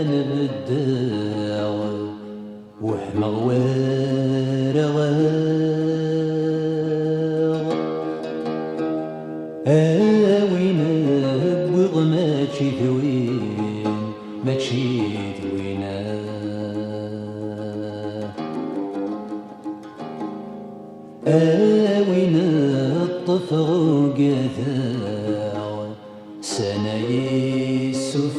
نبدا وحمغ وارغ وين بوغ ماشي ثوين ماشي ثوينا وين الطفغ قاثاو سناي السفاو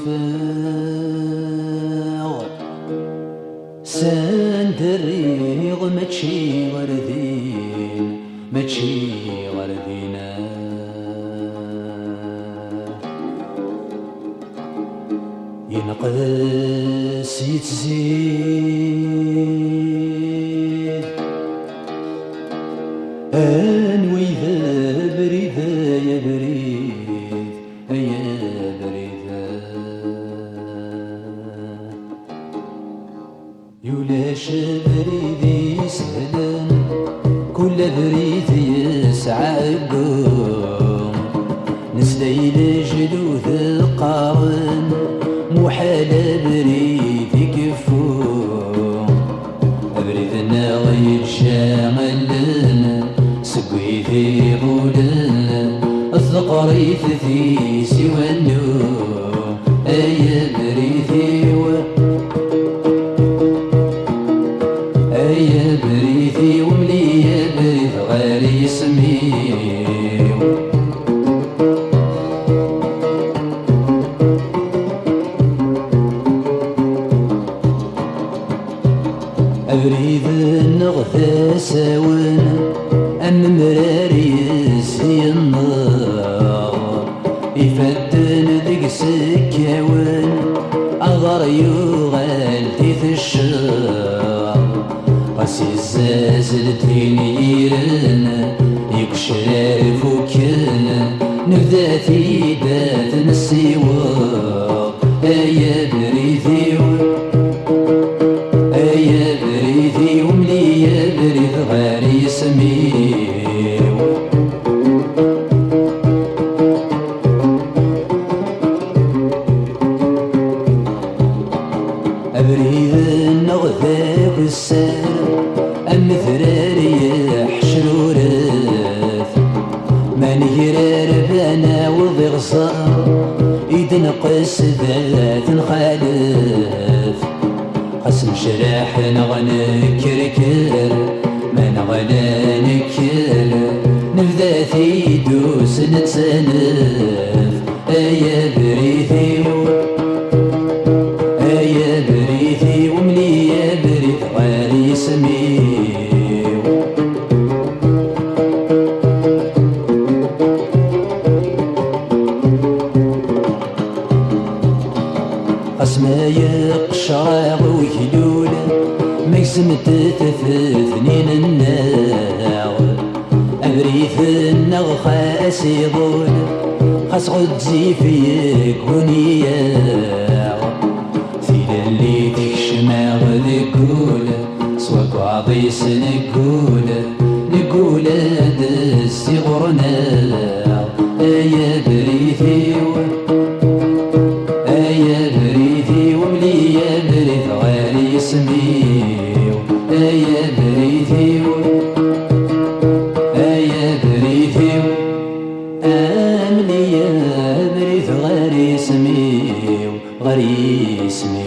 سندريغ ماشي وردين ماشي وردينا ينقص يتزيد انوي ذا بريد يا بريد يا بريد يولاش بريد يسهلن كل بريد يسعى قوم نسليل جدوث القارن محال بريد يكفو بريدنا غيتشاملن سقيثي غولن الثقريث في سوى النوم أي بريثي أي بريثي وملي بريث غير يسميو أبريد النغثى ساون أم مراري يسي النار يفدن ديك سكاون أغار يغال تيث الشار قاسي الزازل تينيرن يكشرار فوكن نبذاتي دات نسيوار أيا بريثي أيا بريثي وملي يا بريث غير يسميو أبريد النغذاك السار أمثراري يحشرورث من يرار بنا وضغصار يدنقس ذات نخالف قسم شراح نغنكركر ما نغنكر نبذاثي دوس نتسنف أيا بريثي أيا بريثي وملي يا بريث غير يسميو قسم يقشر ويهلول ميسم تثنين الناغ أبريث النغخة أسيضول خاص غدزي فيك ونياغ ثيل اللي تكشمع ذكول سواك عضيس نقول دستي غرناغ أيا بريثي أيا بريثي وملي يا بريث غير يسميو أيا بريثي أيا بريثي أملي يا بريث غير يسميو غير يسميو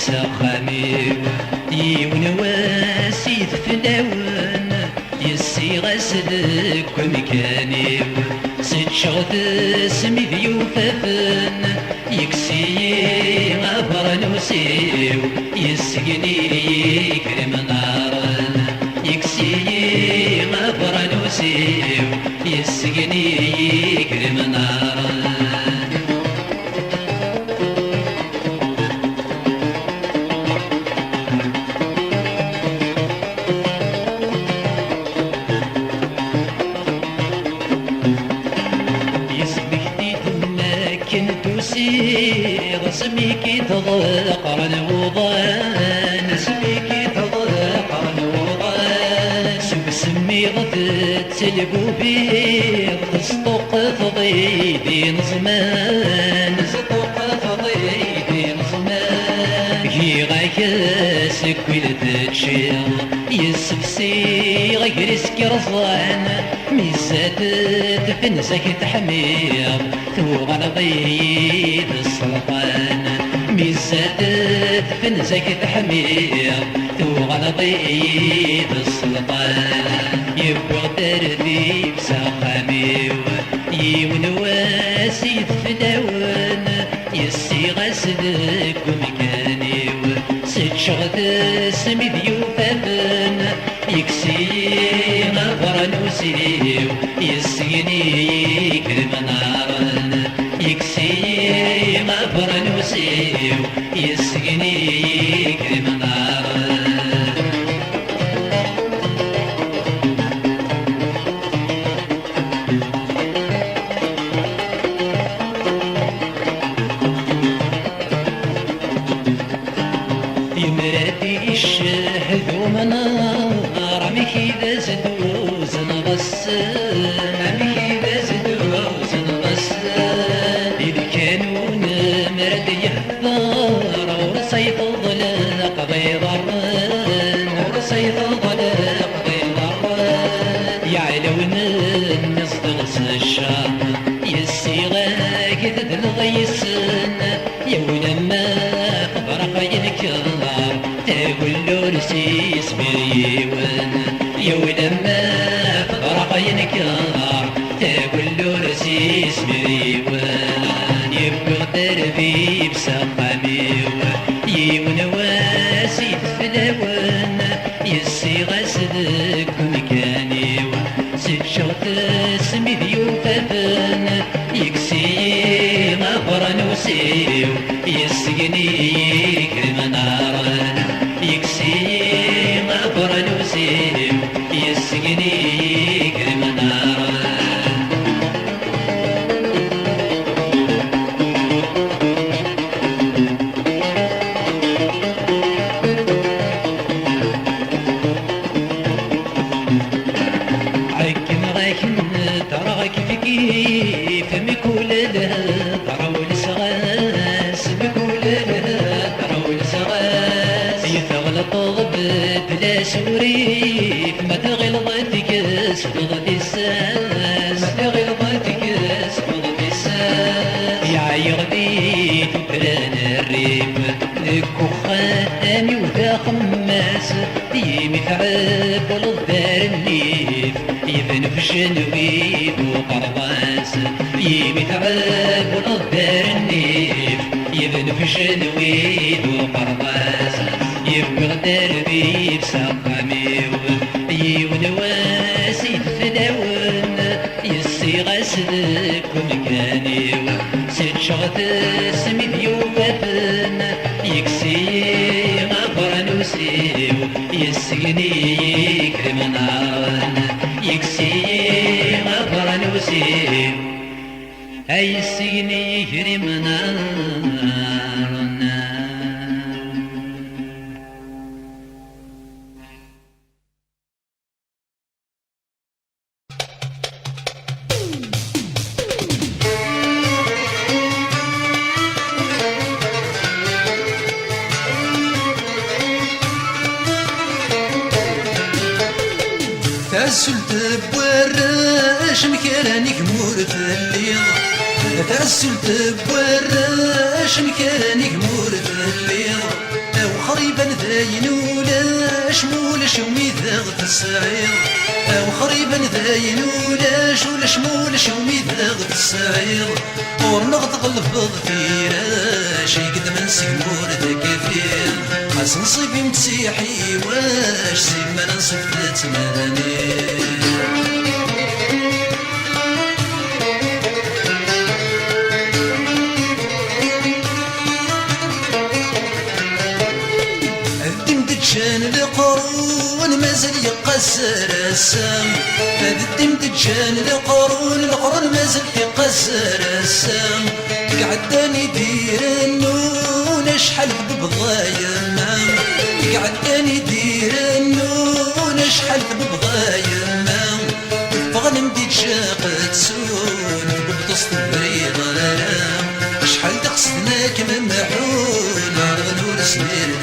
بسخامي يونواسي فلاون يسي غسلك ومكاني سيد شغط سمي ذيوفافن يكسي غفرانوسيو يسقني يكرم نارن يكسي غفرانوسيو يسقني يكرم نارن اسميكي تضاقر الوضان اسميكي تضاقر الوضان سمي غثت سلقو بيض تصطق تضيدي نظمان تصطق تضيدي نظمان هي غاكاسك ولد تشير يسفسي غير سكرزان ميزات تفنسك تحمير ثوغن ضيد السلطان ميزات تفنسك تحمير ثوغن ضيد السلطان يبقى دربي بساقاميو يونواسي فلاون يسي غسلك ومكانيو سيد شغد سمي ذيوفافن يكسي غفرانوسيو يسقني يكرم نارن يكسي غفرانوسيو يسقني يكرم نارن يمراتي الشهد ومنار عميكي ذا زدوز نغسل عميكي ذا زدوز نغسل إذا كانوا نمرد يهثار ورصيت الظلاق بيضرن ورصيت الظلاق بيضرن يعلون الناس تغس الشام يسيغاك ذا الغيسن يولما خبرق ينكر تقول له رسيس بريون يولما خبرق ينكر تقول له رسيس بريون يبقى دربي بسقاميو يونواسي فلاون يسي غسلك ومكانيو سيد شغط سمي ذيوفافن يكسي غفرانوسيو يسقني يكرم نارن يكسي غفرانوسيو يسقني يكرم نارن تراك في كيف مكول لها تراول سغاس مكول لها تراول سغاس يثغلط غبت لا سوريف ما تغلظتك سفضت الساس ما تغلظتك سفضت الساس يا يغدي تبران الريف لكو خاتمي وذا خماس يمي تعب والدار النيف يبن في الجنويد وقرباس يمي تعب والدار النيف يبن في الجنويد وقرباس يبقى دربي بسقاميو يونواسي فداون يسي غسلك ومكانيو سيد شغط سمي ذيوفافن يكسي غفرانوسيو يسقني يكرم نارن يكسي غفرانوسيو يسقني يكرم نارن تسلت بورش مكانك مور في الليل تسلت بورش مكانك مور في الليل خريبا ذاين ولاش مولاش يومي ذاغ السعير او خريبا ذاين ولاش مولاش يومي ذاغ السعير ورنغ تغلب ضفيرا شي قد من سيمور ذاك فيه حس نصيبي متسيحي واش سيما نصفت ماني دجان القرون مازال يقصر السام الدم دجان القرون مازال يقصر السام قعداني دير النون شحال ببضايا مام قعداني دير النون شحال ببضايا مام فغنم دي تشاقت سون ببطس بريض الالام شحال دقصناك ممحون غنور سميرنا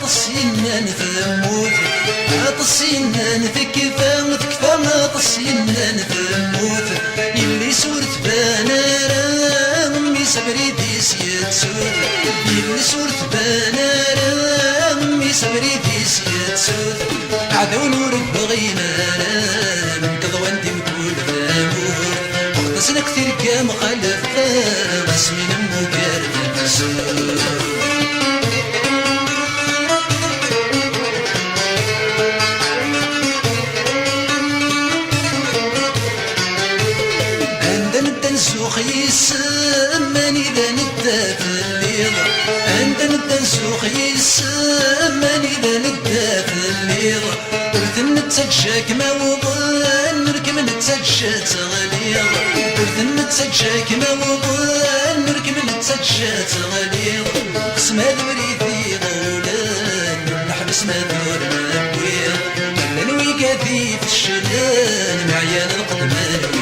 السنان ثموت السنان ثكفا ثكفا السنان ثموت يلي سورت بانارا امي صبري ديس يتسود يلي سورت بانارا امي صبري ديس يتسود عدو نور بغينا من كضوان دي مكول فامور وقتسنا كثير كام خلفا اسمي نمو كارد مسود نسوخ يسماني ذا ندى في الليل عند ندى نسوخ يسماني ذا ندى في الليل قلت نتسجاك ما وظن نركب نتسجات غليظ قلت نتسجاك ما وظن نركب نتسجات غليظ قسم هذا بريثي ضولان نحبس ما دور نبويض كلا نويقاذي في الشلال معيان القدمان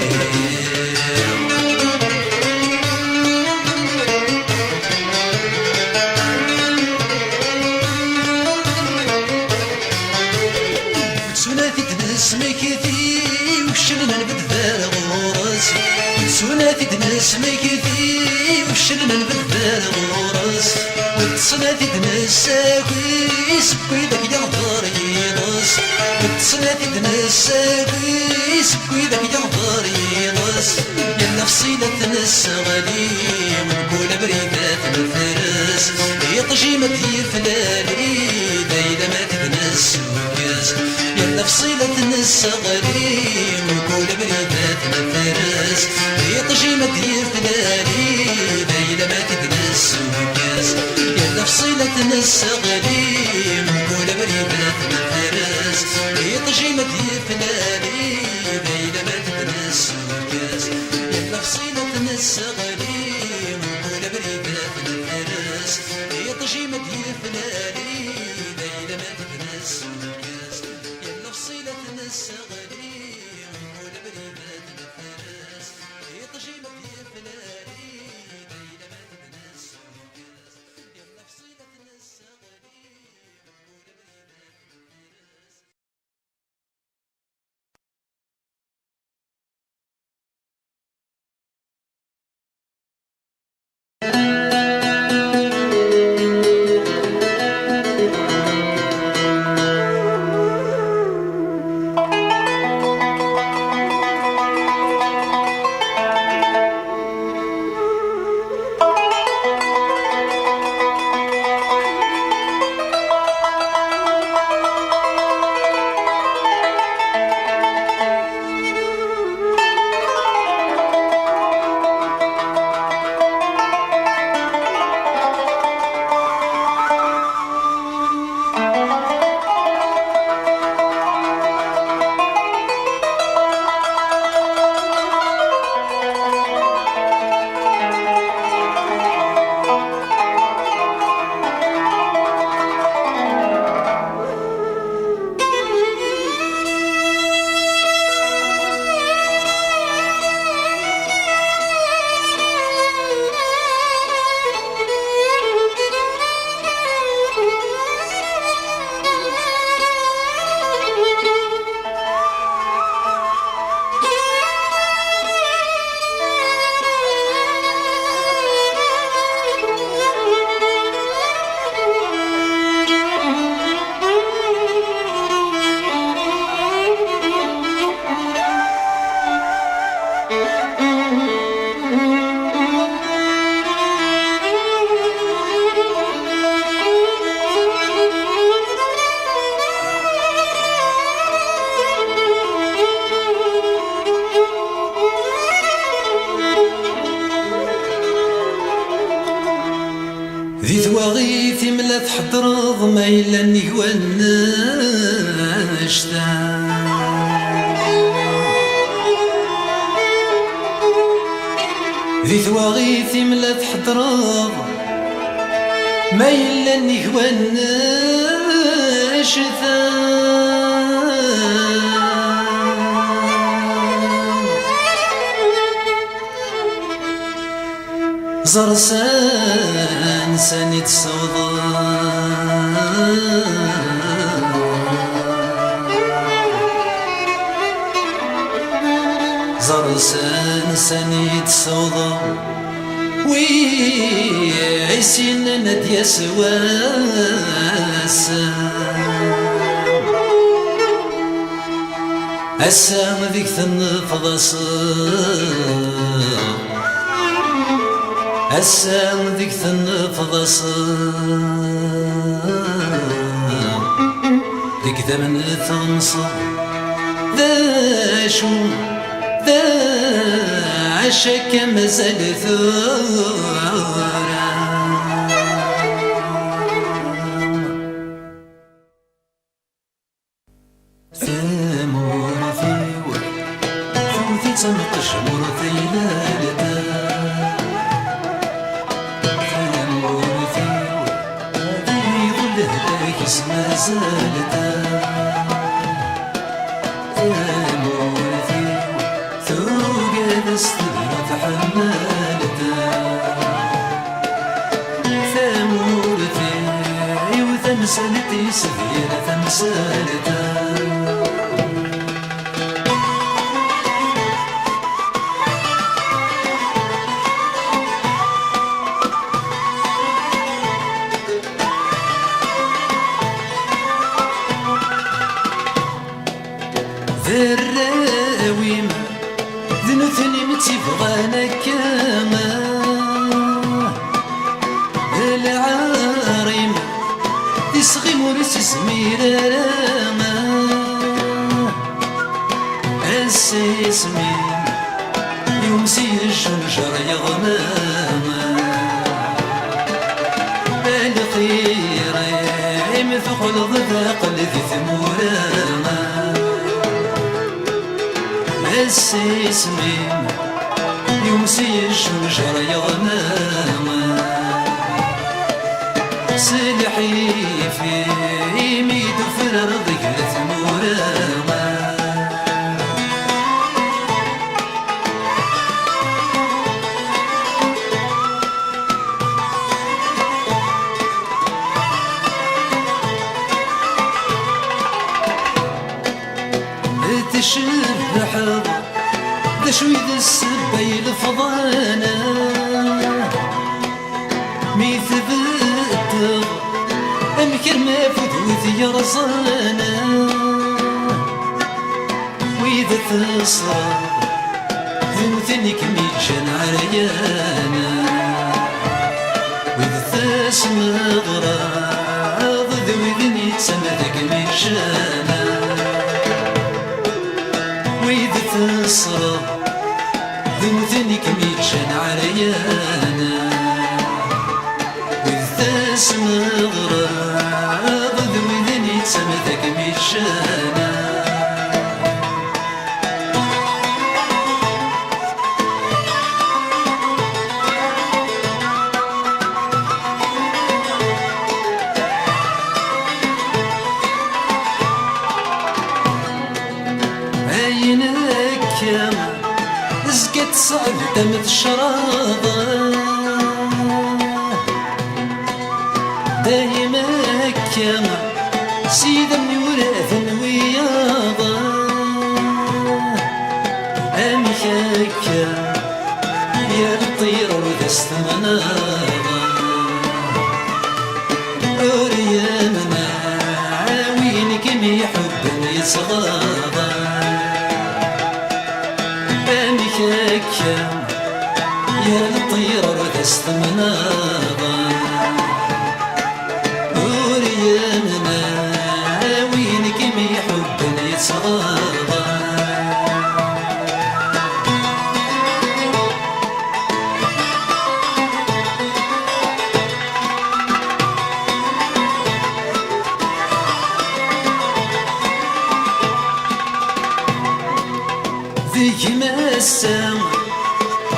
سمكتي وشلنا البدفار غورس سوناتي دناس مكتي وشلنا البدفار غورس وتصناتي دناس ساكويس بكيدك يغدر يضس وتصناتي دناس ساكويس بكيدك يغدر يضس يلا فصيلة تنس غالي ونقول بريدات الفرس يطجي مدي فلالي دايلا ما تدنس وكاس يلا فصيلة تنس غالي ونقول بريدات الفرس يطجي مدي فلالي دايلا ما تدنس وكاس يلا فصيلة تنس غالي ونقول بريدات الفرس يطجي مدي فلالي دايلا ما تدنس وكاس يلا فصيلة تنس غالي ونقول بريدات الفرس يطجي مدي فلالي دايلا ما تدنس وكاس يلا فصيلة تنس غالي ونقول بريدات الفرس يطجي مدي فلالي دايلا ما تدنس وكاس يلا فصيلة تنس غالي ونقول بريدات الفرس تحضرض ما إلا نيوان نشتاق ذي ثواغيثي ملا تحضرض ما إلا نيوان زرسان سانيت زرسان سانيت صوضا ويعيسين نديا سواسا السام ذيك تنفضص السام ذيك تنفضص ذيك ثمن تنصر ذا شو ذا عشك مازال ثورة ثمور ثيور ثوثي تنقش مور ثيلالتا ثمور ثيور ذي ظله ذاك اسم زالتا ثمور ثيور ثوق استغرت حمالتا ثمور ثيور وثمسالتي سفيرة ثمسالتا ذراويم ذنوثني متبغانا كاما العارم يصغي مورس سمير راما السيسمين يمسي الشجر يغماما بالخير مثقل ضذاق الذي ثموراما السيسمين يمسي الشجر يغماما سلحي في يميد في الأرض كلت موراما تشبح ذا شويد السباي الفضانا ميثبت أمكر ما فدوث يرزانا وإذا تصار ذنوثنك ميجان عريانا وإذا تسمى غراض ذوذني تسمدك ميجانا وإذا تصرف ذنوثنك ميجان عريانا وإذا تسمى غراض ذوذني تسمدك ميجانا زكت صعب دمت شراضة دايما كما سيدا وراث وياضة أمشاك يا الطير وذست مناضة أريامنا وينك ميحب يصغاضة يا الطير ردست مناضا وريامنا وينك ميحب يتصغاضا ذيك مسا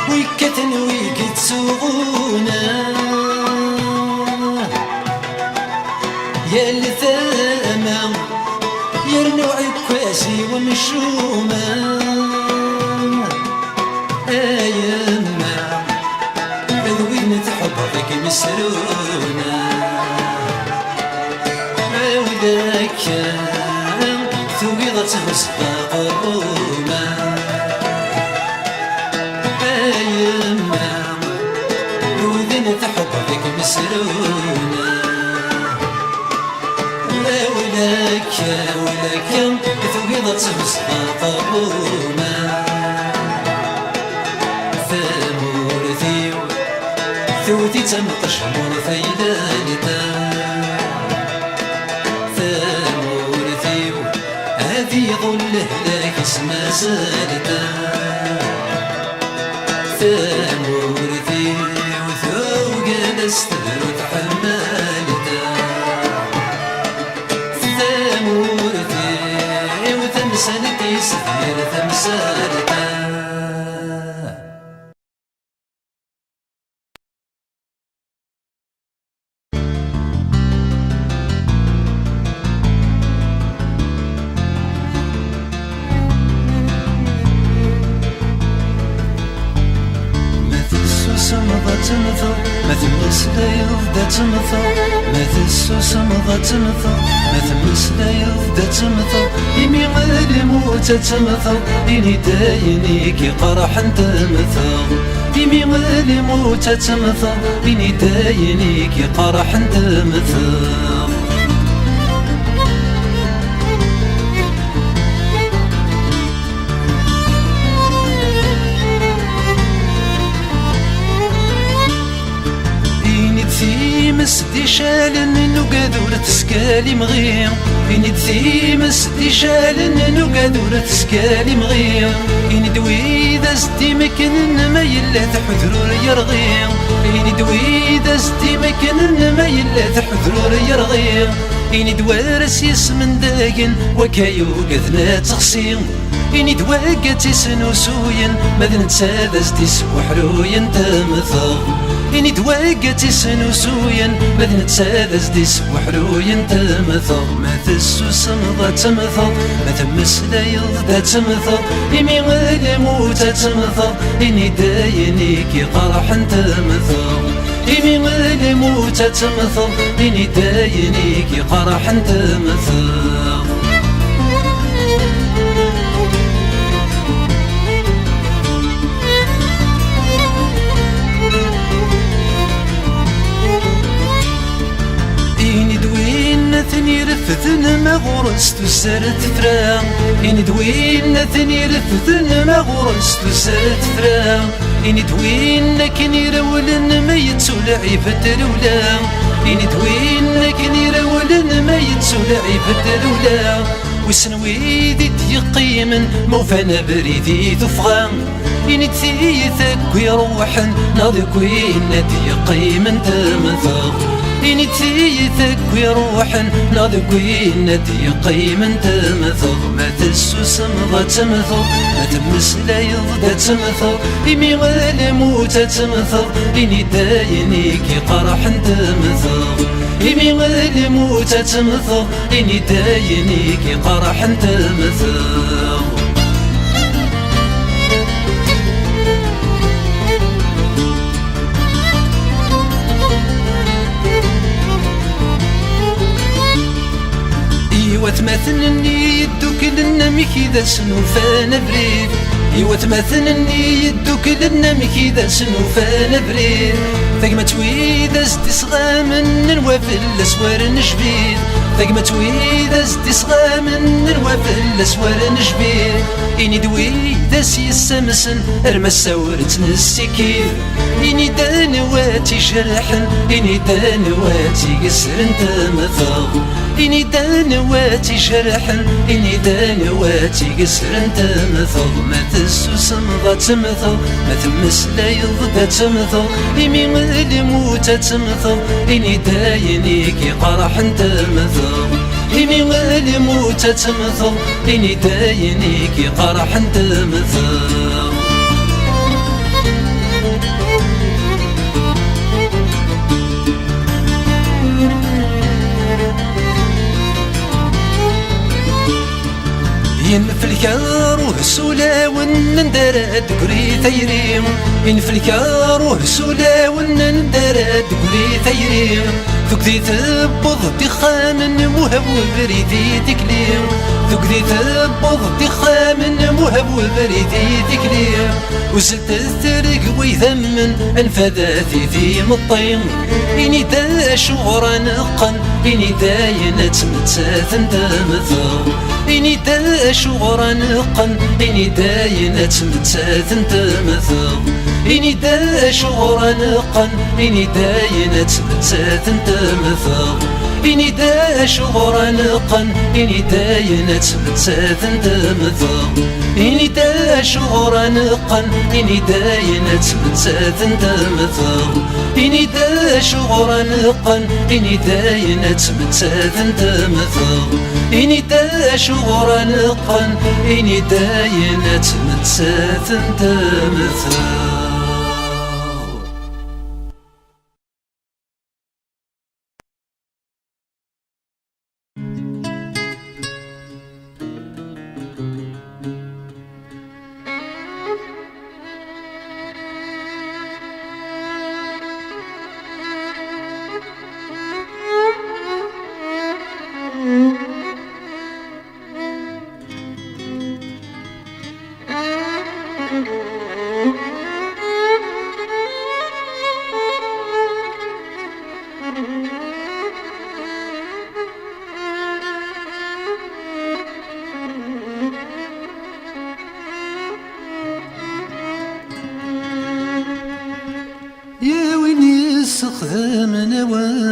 ويكتن ويكتسوغونا يا الثامة يرنو عكاسي ومشومة أيما أذوين تحبك مسرونة وذاك ثويضة وسطى قرومة أيما وذين تحبك مسرونة ولك ثويضة وسطى قرومة ثوتي تمطش مرثيلانتا ثامورثيو هذي ظله لك اسما زالتا ثامورثيو ثوق نستهر تحمالتا ثامورثيو ثمسالتي سثير ثمسالتا تمثل مثل مسلا يفدى تمثل مثل السوسمضة تمثل مثل مسلا يفدى تمثل يمي غير موت تمثل إني دايني كي قرح تمثل يمي غير موت تمثل إني دايني كي قرح تمثل مسدي شالن نقادور تسكالي مغير إني دثي مسدي شالن نقادور تسكالي مغير إني دوي ذا ستي مكن ما يلا تحذرور يرغير إني دوي ذا ستي مكن ما يلا تحذرور يرغير إني دوارس يسمن داقن وكايو قذنا تغسير إني دواقت سنوسوين ماذن تسادس تسوحروين تمثل إني دواقت سنوسوين ماذن تسادس تسوحروين تمثل ما تسوسم ضا تمثل ما تمس لا يضا تمثل إمي غالي موتا تمثل إني دايني كي قرح تمثل إمي غالي موتا تمثل إني دايني كي قرح تمثل ثني رفثن ما غرست وسرت فرا إني دوين ثني رفثن ما غرست وسرت فرا إني دوين كني رولن ما يتسولعي فترولا إني دوين كني رولن ما يتسولعي فترولا وسنوي ذي تيقيمن موفانا بريدي ثفغان إني تثيثك ويروحن ناضيك وين تيقيمن تمثل إني تثيثك ويروحن ناضيك وين تيقيمن تمثل ما تسوسم ضا تمثل ما تمس لا يضا تمثل إمي غالي موتا تمثل إني دايني كي قرحن تمثل إمي غالي موتا تمثل إني دايني كي قرحن تمثل وتمثلني يدوك للنمي كذا سنوفان بريد وتمثلني يدوك للنمي كذا سنوفان بريد ثقمة ويدا زدي صغامن نوافل الاسوار نجبيد ثقمة ويدا زدي صغامن نوافل الاسوار نجبيد إني دوي داسي السمسن ارمساور تنسكير إني دانواتي شرحن إني دانواتي قسرن تمثل إني دانواتي شرحن إني دانواتي قسرن تمثل ما تسوسم ضا تمثل ما تمس لا يضا تمثل إمي غالي موتا تمثل إني دايني كي قرحن تمثل إني الموت تمثل إني داينيك قرح تمثل في الكار وهسولا ونندرد قري ثيري في الكار وهسولا ونندرد قري ثيري ثقدي تبض دخام مهب وبريدي تكليم ثقدي تبض دخام مهب وبريدي تكليم وزلت الثرق ويذمن انفذاثي في مطين إني دا شغرا نقن إني داين تمتاث تمثل إني دا شغرا نقن إني داين تمتاث تمثل إني دا شغرا نقن إني داين تمتاث تمثل إني دا شغرا نقن إني داين تمتاث تمثل إني دا شغرا نقن إني داين تمتاث تمثل إني دا شغرا نقن إني داين تمتاث تمثل إني دا شغرا نقن إني داين تمتاث تمثل يا وين يستخدم نوال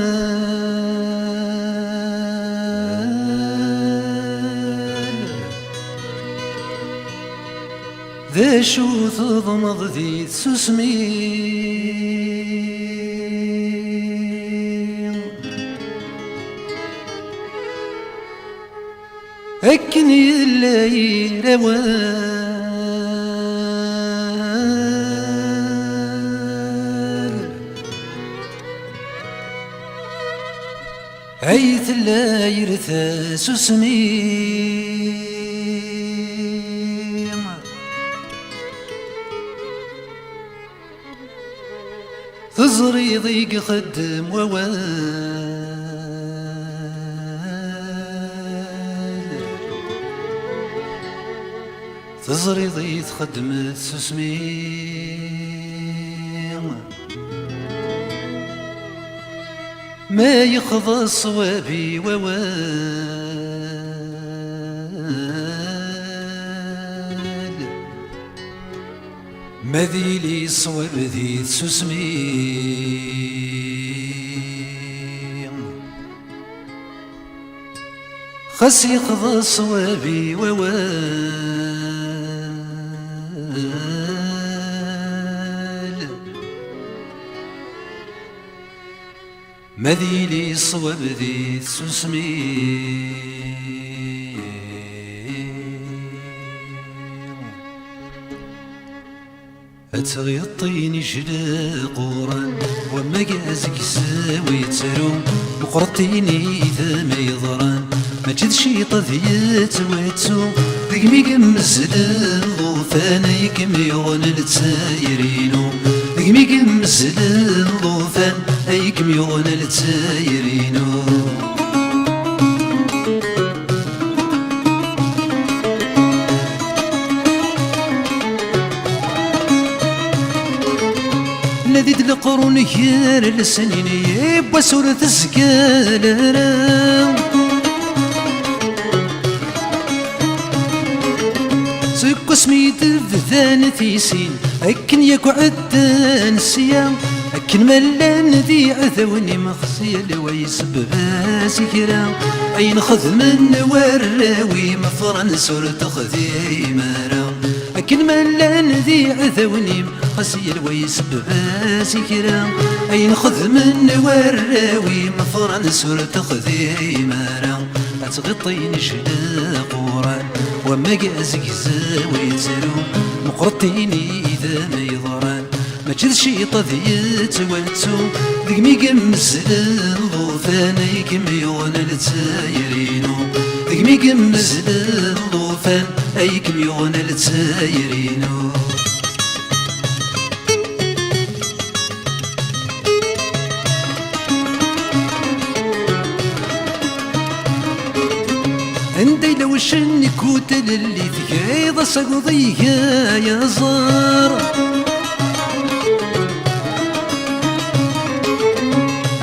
ذا شو تضمض ذي تسمي أكن يلاي روال عيث لا يرثى سسمي تزري ضيق خدم ووال تزري ضيق خدم سسمي ما يخضى الصوابي ووال ما ذي لي صواب ذي تسسمي خس يخضى الصوابي ووال ما ذي لي صواب ذي تسسمي أتغيطيني جلا قوران وما قازك ساوي تروم وقرطيني إذا ما يضران ما جد شي طذيات واتو ذقمي قمزل الضوفان يكم يغن التايرينو ذقمي قمزل الضوفان يكم يغن التايرينو ناديد القرون يار السنين يبا سورة الزكالة سكو سميت الذان ثيسين أكن يكو عدان السيام أكن ملان ذي عذوني مخصي الويس بباسي كرا أين خذ من وراوي مفرن سورة خذي مرا أكن ملان ذي عذوني خسي الويس بباسي كرا أين خذ من وراوي مفرن سورة خذي مرا أتغطيني شلا قران وما قازك زاوي ترو مقرطيني إذا ما يضران ما جد شي طذيت وانتو ذيك مي قمز الضوفان يكم يغنى لتايرينو ذيك مي قمز الضوفان أيكم يغنى لتايرينو عندي لو شني كوت للي ثقيض سقضيها يا زار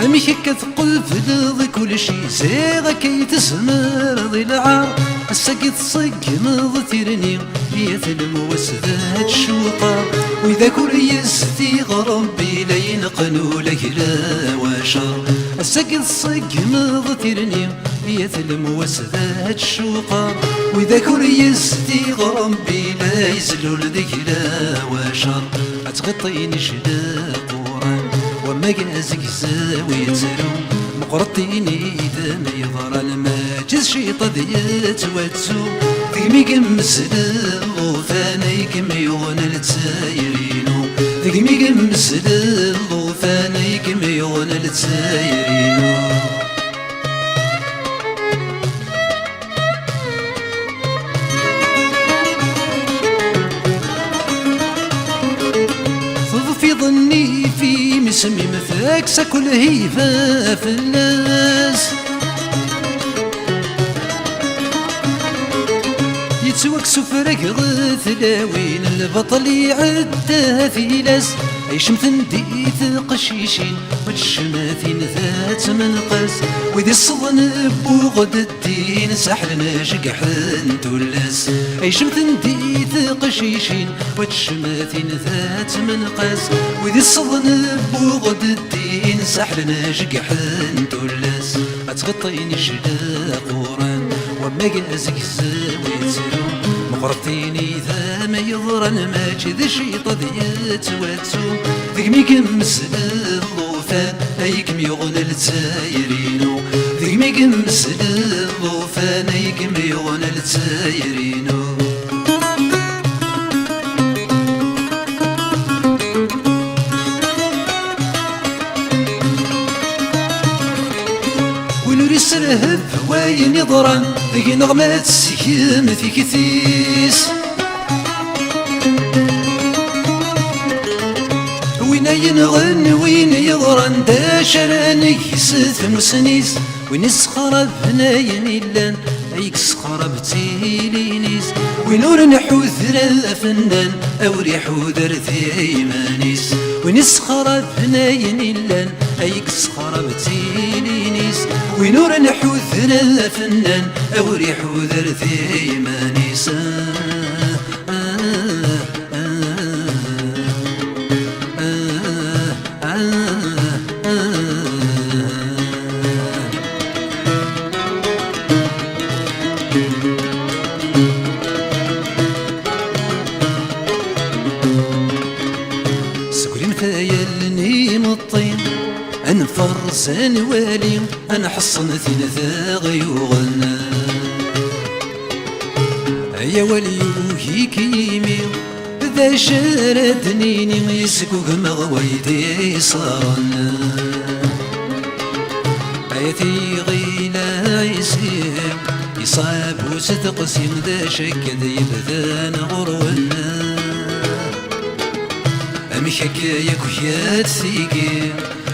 عمي هكا ثقل في لضي كل شي زيغا كي تسمر ضي العار الساقي تصق مضثيرني بيت الموسدات الشوقة وإذا كل يستي غربي لين قنو لك لا وشر الساقي تصق مضثيرني بيت الموسدات الشوقة وإذا كل يستي غربي لا يزلو لذيك لا وشر أتغطيني شلا قران وما قازك زاوي ترو مقرطيني إذا ما يضران ما جز شي طذيت واتسو ذي مي قمس الضوفان يكم يغنى لتايرينو ذي مي قمس الضوفان يكم يغنى لتايرينو في ظني في مسمي مثاك سكل هيفا في الناس يتوكسو فرق غثلاوين البطل يعدها في لاس عيش مثندي قشيشين والشماثين ذات منقاس وذي الصغن بوغد الدين سحلنا شقحن تولاس عيش مثندي قشيشين والشماثين ذات منقاس وذي الصغن بوغد الدين سحلنا شقحن تولاس أتغطيني شلا قران وما قازك زاوي ترو مقرطيني إذا ما يضرن ما جذ شي طذيت واتسو ذيك مي قمس الضوفان أيكم يغنى لتايرينو ذيك مي قمس الضوفان أيكم يغنى لتايرينو ونوري السرهب وين يضرن ذيك نغمة السكيم في كثيس وين ينغن وين يضرن دا شراني يسث مسنيس وين يسخرب هنايا نيلان أيك سخرب تيلينيس وين ور نحوذ الفنان أو ريحو ذرثي أيمانيس وين يسخرب هنايا نيلان أيك سخرب تيلينيس وين ور نحوذ الفنان أو ريحو ذرثي أيمانيس سكري مثايلني مطين أنا فرسان والي أنا حصن ثلاثة غيوغنا يا ولي هيك يمي ذا شردنيني يسكوك مغويدي صارنا أيتي غينا يسير يصاب وستقسم ذا شكد يبذان غرونا أمي حكاية كويات ثيقي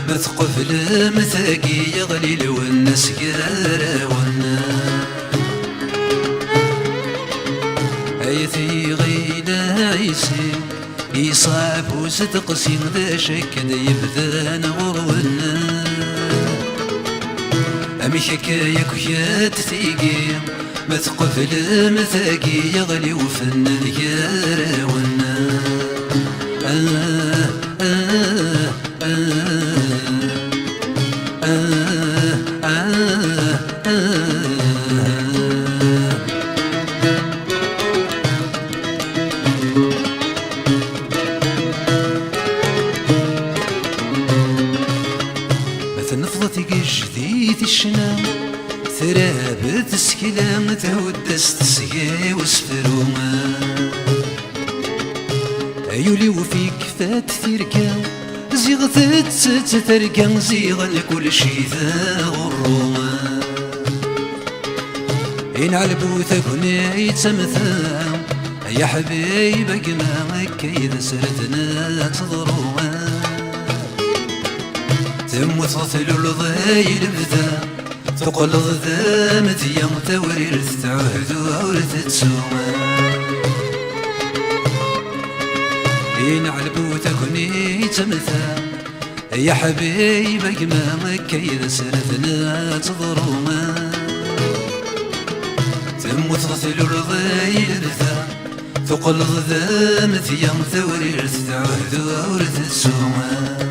ما تقفل مثاقي يغلي لو الناس قاراونا أيتي غينا عيسي يصعب وستقسم ذا شكد يبذان غرونا أمي حكاية كويات ثيقي ما تقفل مثاقي يغلي وفن قاراونا مثل نفضتي جديد الشنام ثرابت تسقي وسفروما يولي وفيك فات تركا زيغ تتركا زيغ لكل شي ذا غروما إن عالبوثك هنا يتمثل يا حبيبك ما كيد سردنا تضروما تموت ثلو الضيل بدا تقلض ذا متيم تورير تعهد ورث تسوما إن عالبوثك هنا يتمثل يا حبيبك ما كيد سردنا تضروما تموت ثلو الضيل بدا تقلض ذا متيم تورير تعهد ورث تسوما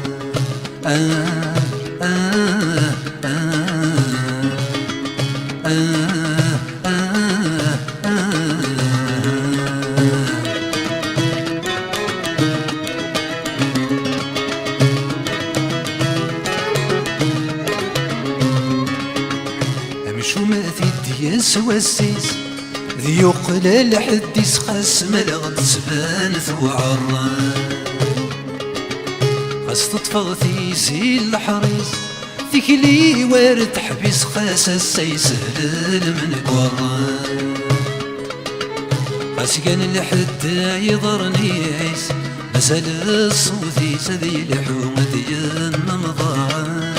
أمشو ما تدي سواسيس ذي قلال حديس خاس ملغ تسبان ثوعر خاس تطفغ ثيسي الحريس ثكلي وارد حبيس خاس السيسهل من قرى خاس كان لحد يضرنيس مسال الصوتي سذي لحومة ديان مضاعا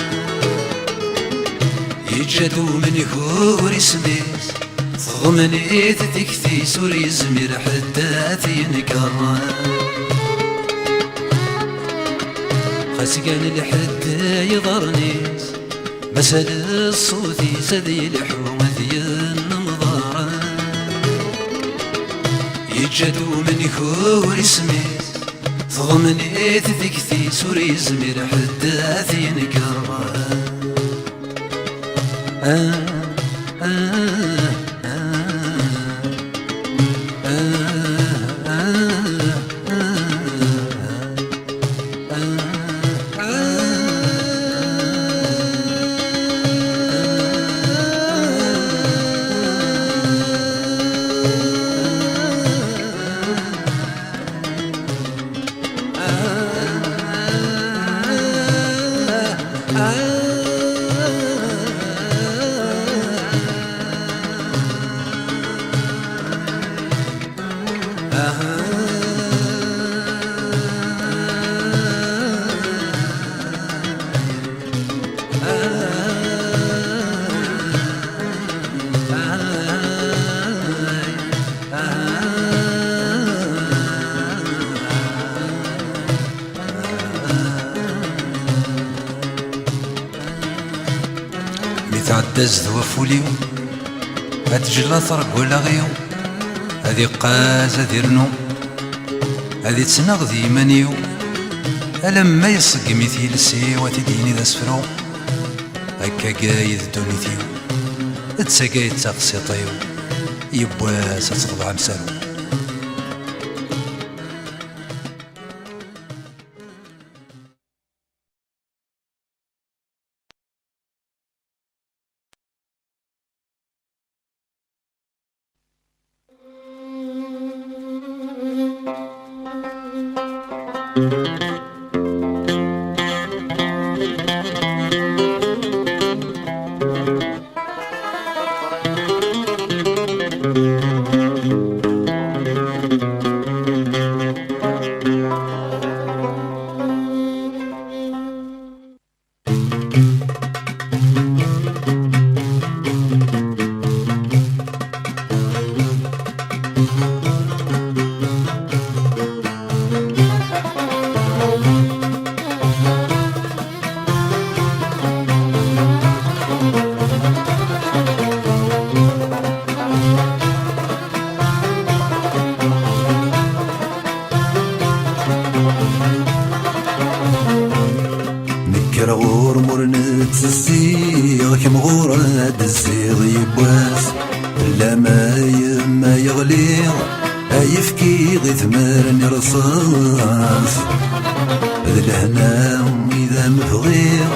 يجدو من يكور اسميس ضمني تكثي سوري زمير حتى تينكرا خاس كان لحد يضرنيس مسال الصوتي سذي لحومة ديان مضاعا يجدو من يكور اسميس ضمني تكثي سوري زمير حتى تينكرا تعدز ذوفوليو هتجلى ثرق ولا غيو هذي قاز هذي رنو هذي تسنغ ذي منيو ألما يصق مثيل سي وتديني ذا سفرو هكا قايد دونيتيو تساقايد تاقسي طيو يبواس تغضع مسالو غور مرنت الزيغ كم غورد الزيغ يبواس لما يما يغليغ يفكي غي ثمرني رصاص الهنا إذا مفغيغ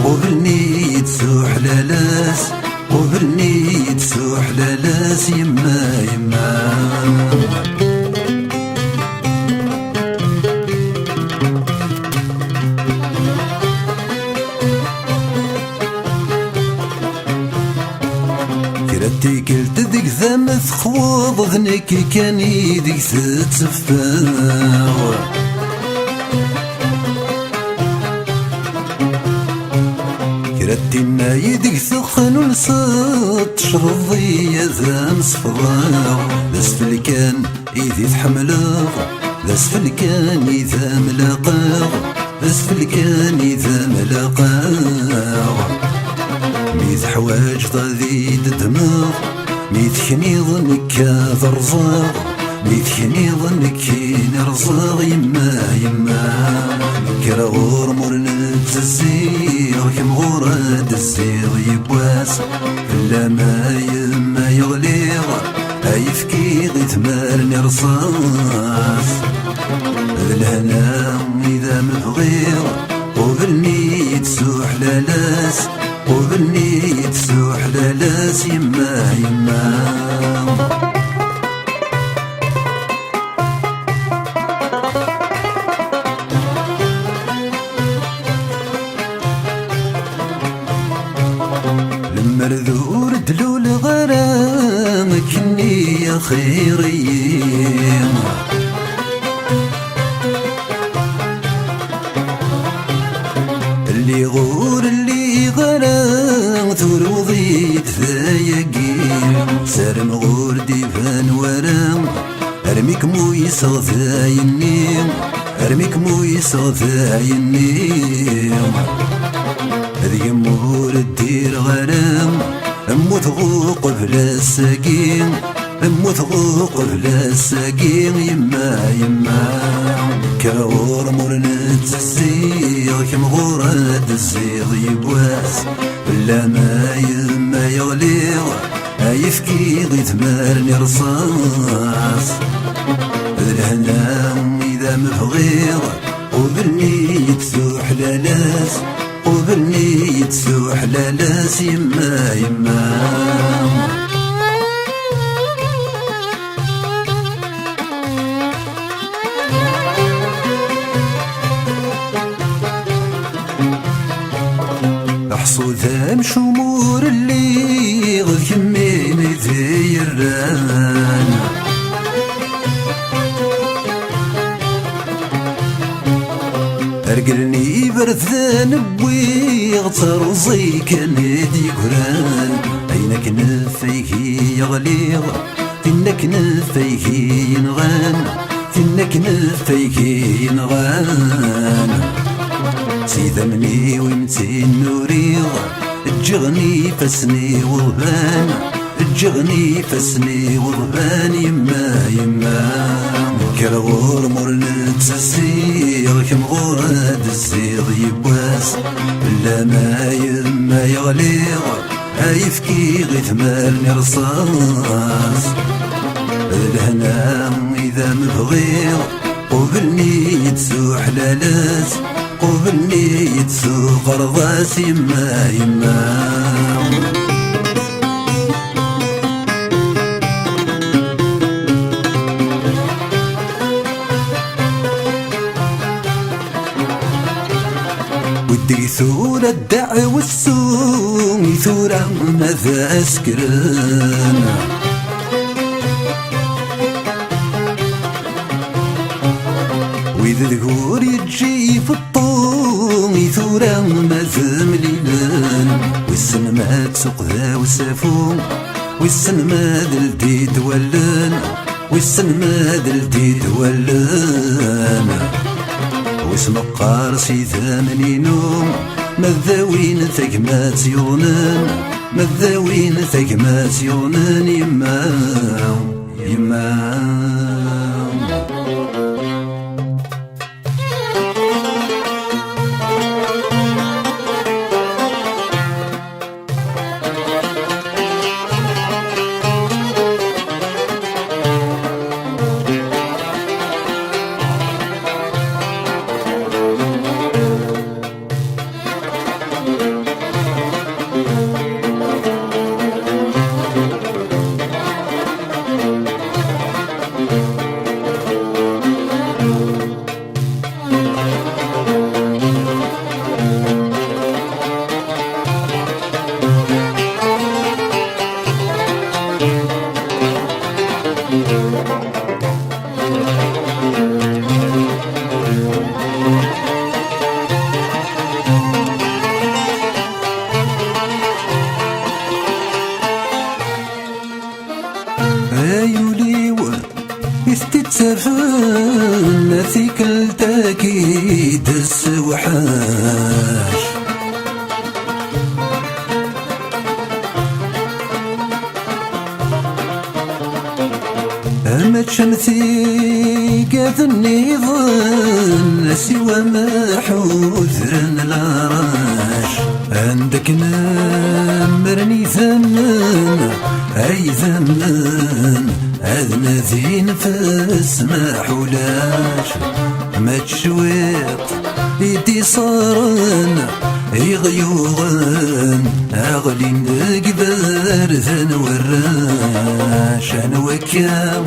وبالنيت سوح لالاس وبالنيت سوح لالاس يما يما. كرتي كلت ذيك ثمث خوض ذنك كان يديك تتسفاو. كرتي ما يديك ثخن ونصد تشرضي يا ذا مصفضاو. ذا سفلكان إيدي تحملغ، ذا سفلكان إذا ملاقاغ، ذا سفلكان إذا ملاقاغ. ميت حواج ضديد دماغ، ميت كنيض نكا ضرزاغ، ميت كنيض نكي نرزاغ يما يما. كرا غور مرن الزيغ كم غوراد الزيغ يبواس، إلا ما يما يغليغ أيفكي غيثمارني رصاص. الهنا إذا مبغيغ وبالنيت سوح لالاس، وبالنيت سوح لالاس يما يما. المرذور دلول غرامك كني يا خيريم. اللي غور اللي غرام ثور وضيت ثايقين، سار مغور ديفان ورام ارميك مويس غثاينيم، ارميك مويس غثاينيم. هذي مور الدير غرام اموت غوق بلا الساقين، اموت غوق بلا الساقين يما يما. كاور مرنت الزيغ كم غوراد الزيغ يبواس، بلا ما يما يغليغ أيفكي غيثمارني رصاص. الهنا إذا مبغيغ وبالنيت سوح لالاس، وبالنيت سوح لالاس يما يما. حصوثام شمور اللي غذ كمين ذيران، ارقلني برثان بويغ ترزي كان دي قران. عينك نفيك يغليغ فينك نفيك ينغان، فينك نفيك ينغان. سيدا مني ويمتين نوريغ الجغني فسني وضبان، الجغني فسني وضبان يما يما. كرا غور مرن تسيغ كم غوراد الزيغ يبواس، بلا ما يما يغليغ أيفكي غيثمارني رصاص. الهنا إذا مبغيغ وبالنيت سوح لالاس، وبالنيت سوق رضاس يما يما. ودي ثورة الدع والسوم ثورة ماذا أسكران. وإذا ذكور يجي في الطوم ثورة ماذا مليلان. والسن ما تسوق ذا وسافون، والسن ما دلتي تولان، والسن ما دلتي تولان. واسم قارسي ثامنينو مذاوين ثقمات يونان، مذاوين ثقمات يونان يما يما. يوليو يستتسافن ثيك التاكيد السوحاش أما شمثي قاذني ظن سوى ما حوثرن العراش عندك نمرني ثمن أي ثمن أذن ذي نفس ما حولاش ما تشويط يدي صارن يغيوغن أغلين قبر ذن وراش أنا وكام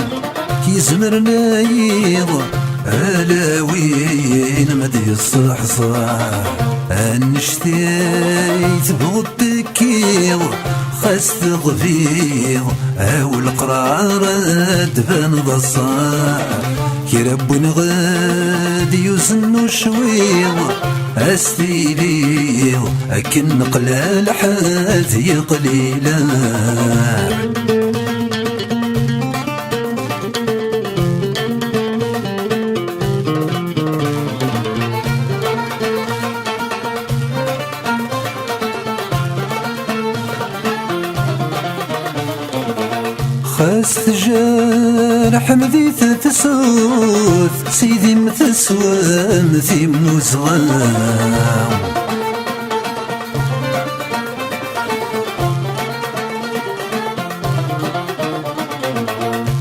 يزمرنا يض ألاوين مدي الصحصح أنشتيت بغدكيض خاس تغفيض أو القرار دبان ضصاح كي ربنا غادي يوزن شويض أستيليض أكن قلال حاذي قليلا خاس جارح مذي تسوث سيدي متسوى مثي مزغام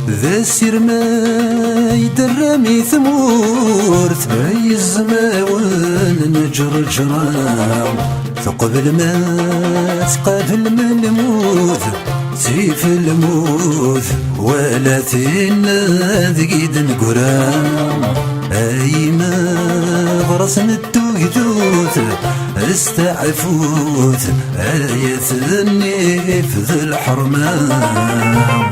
ذا سير ما يدرمي ثمورث أي الزماوان نجر جرام ثقبل ما تقابل من الموت سيف الموت ولا تينا ذقيد نقرام أي ما غرس التوثوث استعفوت آية النيف ذي الحرمان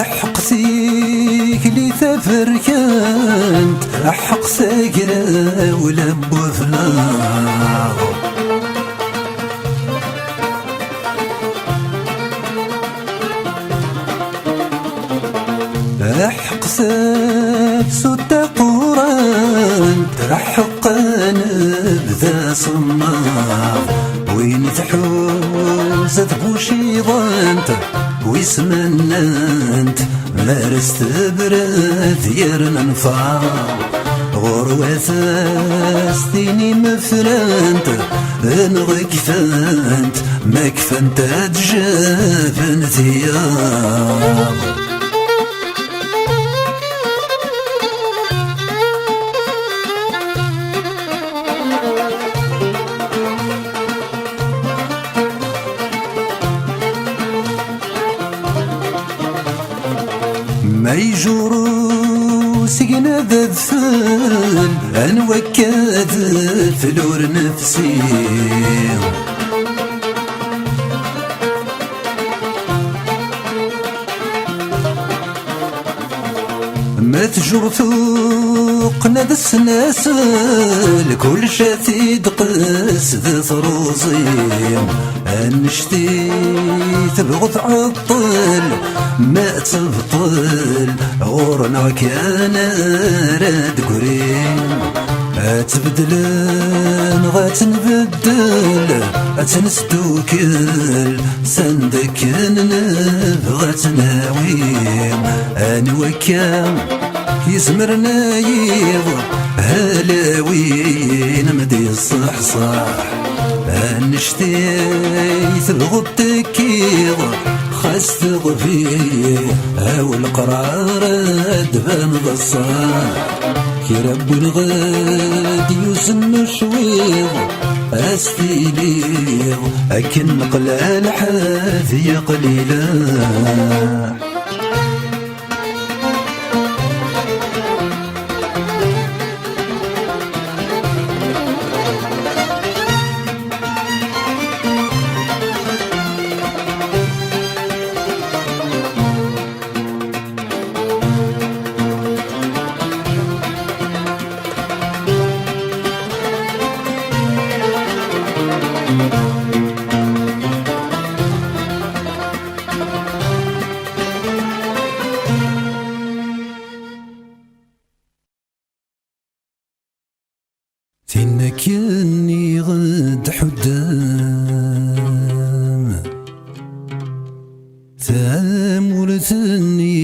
أحقتيك لي تفركانت أحق ساقرا ولا بوفلاغ أحق ساب سوتا قران تحق نبذا صماغ وين تحوزت بوشيضانت ويسمنانت مارست براد يرنا نفع غروة استيني مفرانت انغي كفانت ما كفانت تجابن ثياب ما يجورو سينا ذا ذفل أنوكاد فلور نفسي ما تجور ثوق ندى السناسل كل شاتي دقس ذا ثروزي أنشتي تبغى تعطل ما تبطل غورنا كان راد قريم أتبدلن غتنبدل أتنسدوكل سندك نبغى تناويم أنا وكام يزمرنا يض هلاوين مدي الصحصح أنشتي تبغى تكيض خاس تغفيه هاو القرار دبان ضصاح كي ربنا غادي يوزن شويض أستيليض أكن قلال حاذي قليلا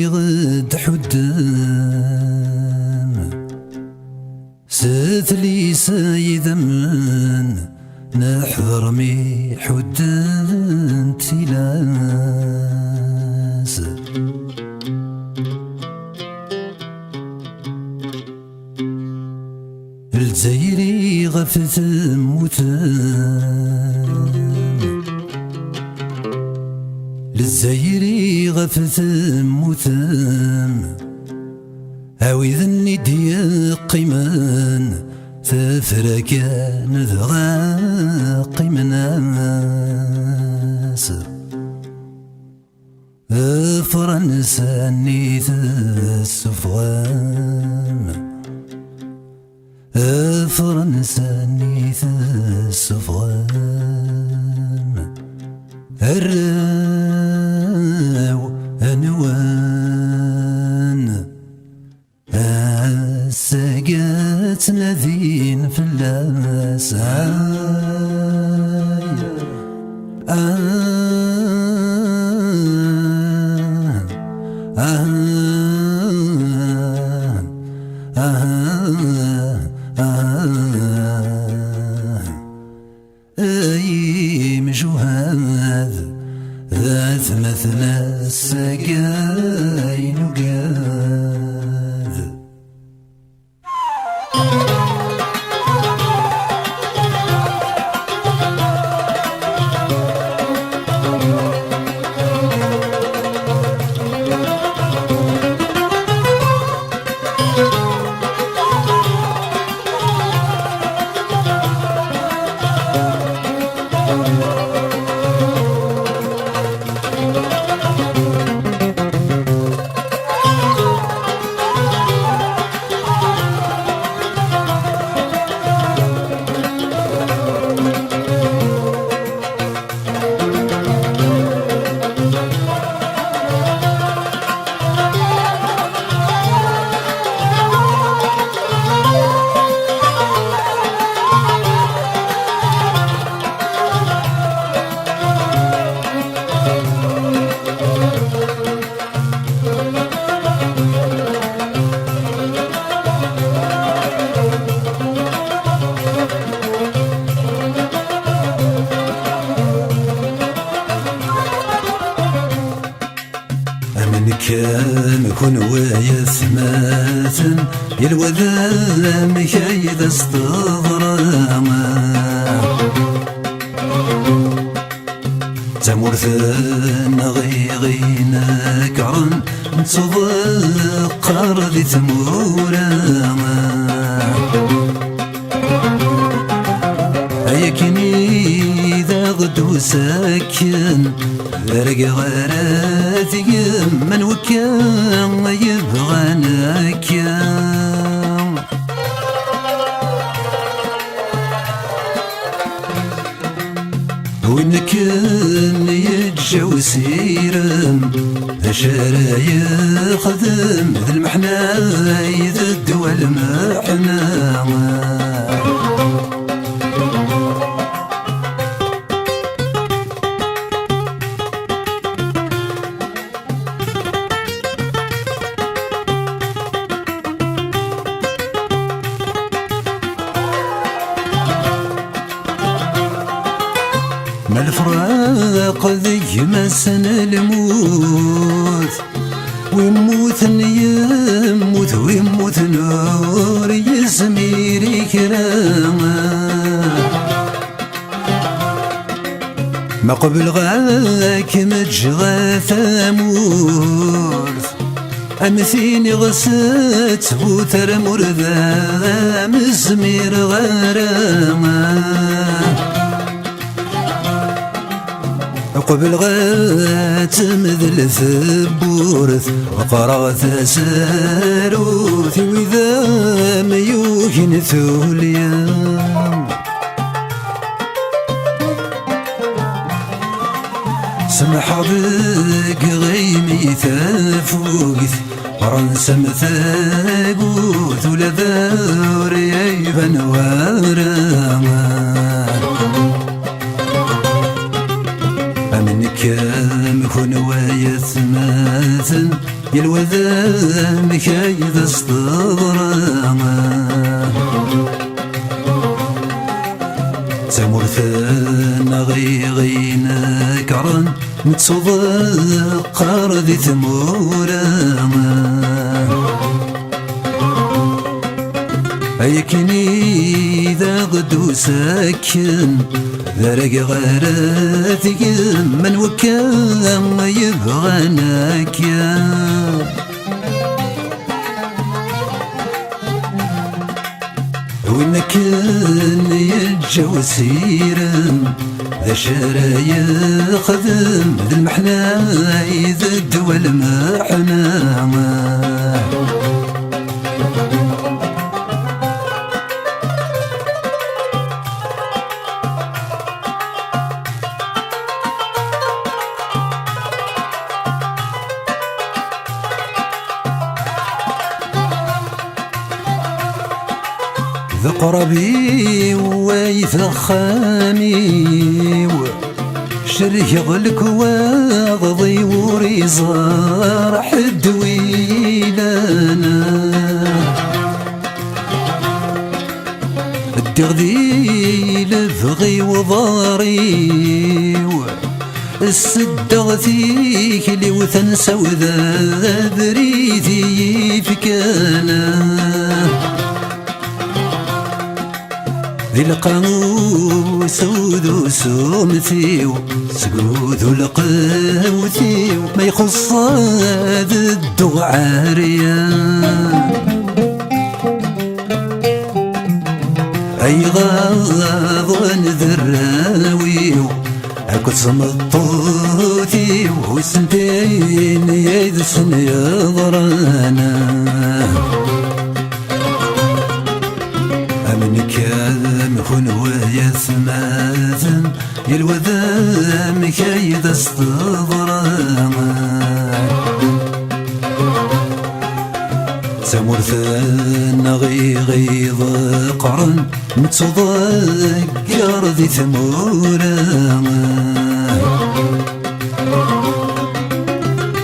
غد حدن ستلي سيد من نحضر مي حدن تلاس الجزائري غفت موتن للزايري غفت موتن هاوي ذني دي قيمان تفركا نذغا قيمناس فرنسا نيت السفغان فرنسا نيت السفغان الراو أنوان الساقات نذين في أي مجوهاد ذات مثل السقاين وقاد كان كون ويا ثماثن يلوذام كايد استغراما تمورثن غيغينا كعرن نتذكر ذي ثموراما هيكني ذا غدو ساكن ذرق غراتي من وكان يبغانا كان وين كان يتجاو سيرم أشارا يخدم ذا المحنا ذا الدول المحنا ما الفراق ذي مسن الموت ويموت يموت ويموت نور يسميري كراما ما قبل غاك متجغى ثامورث أمثيني غسات بوتر مرذا مزمير غراما قبل غات مذل ثبورث وقرأت ساروث وإذا ما يوهن ثوليا سمح بك غيمي ثافوث رنسم ثاقوث ولا ذور يبن وراما من كام كون ويا ثماثن يلوذا كايد استضرا تمرثنا غيغينا كران متصوض قاردي ثمورا أيكني ذا غدو ساكن ذرق غارتك من وكام يبغاناك وين كان يتجاوز سيرا ذا شرايا خدم ذا المحنى ذا الدول المحنى ذا قربي ويثخاني شريه غلك واغضي وريزار حد ويلانا الدغذي لفغي وضاري السدغ فيك اللي وثنسى وذا بريدي فكانا ذي القاموس ودو سومثيو سقودو لقاوثيو ما يخص هذا الدغعاريا أي غاض ذراويو أكو سمطوثيو وسنتين يدسن يضرانا أمن كان هون ويثماثن يلوذام كيد استضراما سمرثان غيغيظ قرن متصدق ذي ثموراما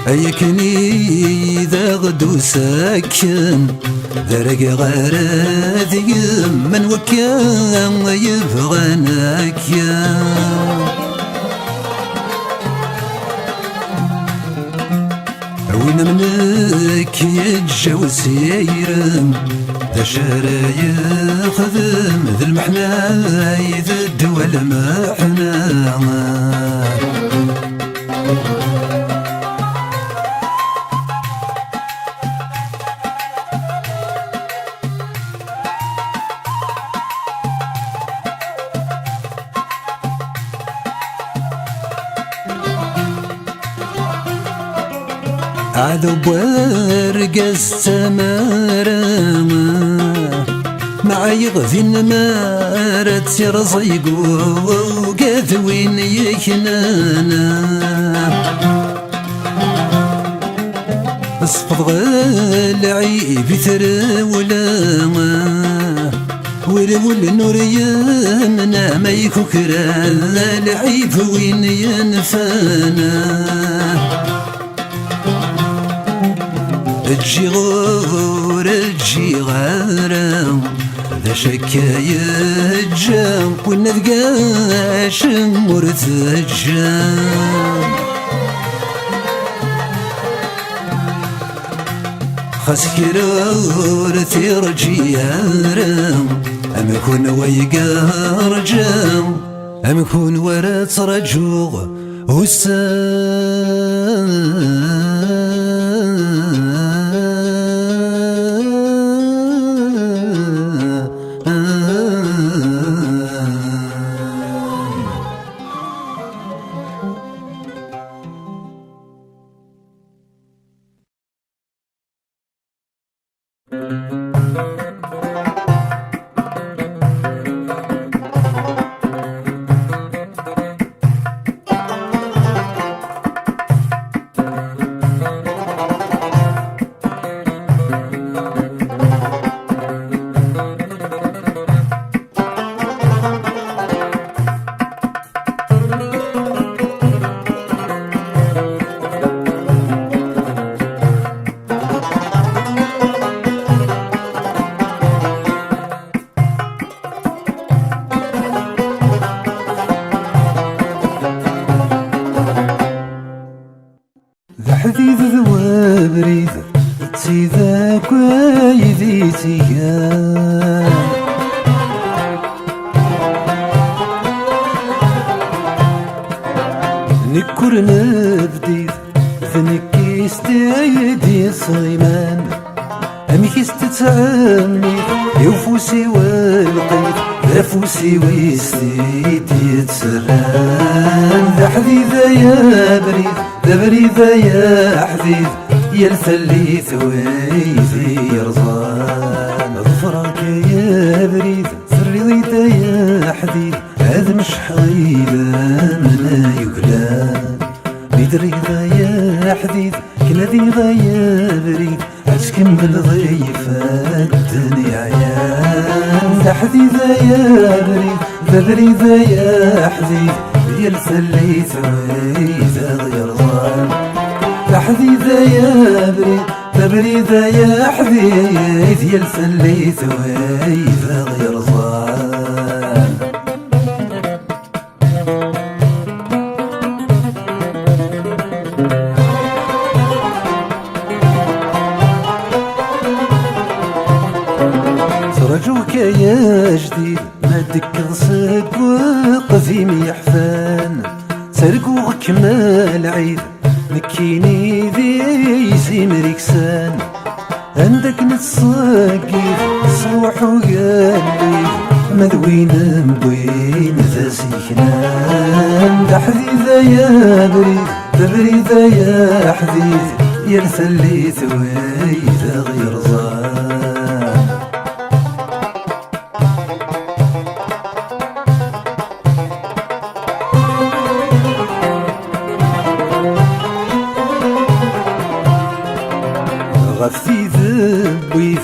أيكني ذا غدو ساكن ذرق غارذي من وكان يبغاناك وين منك يتجاوز سيرا ذا شرايا خدم ذا المحنى ذا الدول محنى عذب ورقص سمارما مع يغذن مارت سرزيق وقذوين يكنانا اصفض العيب ثرولا ولول نور يمنا ما يكوكرا العيب وين ينفانا الجغور الجغارة ذا شكاية الجام والنذقاش مرتجام خاس كرور ترجيارم أم يكون ويقار جام أم يكون ورات رجوغ بريد تيذاك ويدي تيان نكر نبديد ذنكي استيدي صيمان أمكي استتعمي يوفوسي والقيد ذا فوسي ويستيدي تسران ذا حديثة يا بريد ذا بريدة يا حديث يا الثليث ويذي يرضان ظفرك يا بريد سريضيته يا حديث هذا مش حغيبة من يقلان بدريضة يا حديث كلا ذيضة يا بريد عشكم بالضيفة الدنيا عيان ذا حديثة يا بريد ذا بريدة يا حديث يا الثليث ويذا يرضان ذا حديثة يا بريد ذا بريدة يا حديث يا الثليث ويذا يرضان رجوك يا جديد ما دك صق وقفيم يحفان سرقوك ما العيد نكيني ذي سيمريك سان عندك نتصقي صوح وقلبي مذوين بوين ذا سيكنان ذا حديثة يا بريد ذا بريدة يا حديث يا الثليث ويذا غير ظان غفتي ذبويث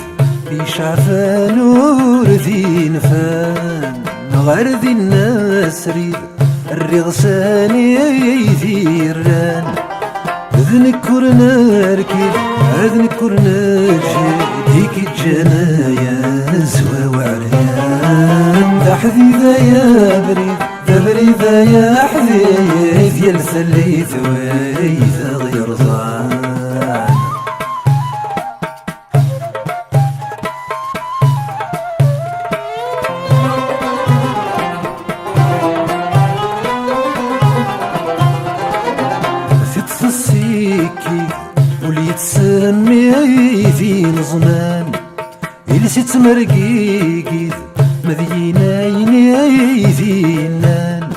في شعفان ورثي نفان غير ذي الناس ريد الرغسان يثيران ذنكر نركب ذنكر نرجع ديك الجنايا زوا وعريان ذا حديثة يا بريد ذا بريدة يا حديث يا الثليث ويذا غير ظان السيكي ولي تسمي في نظمان إلسي تمرقيقي مذينين في النان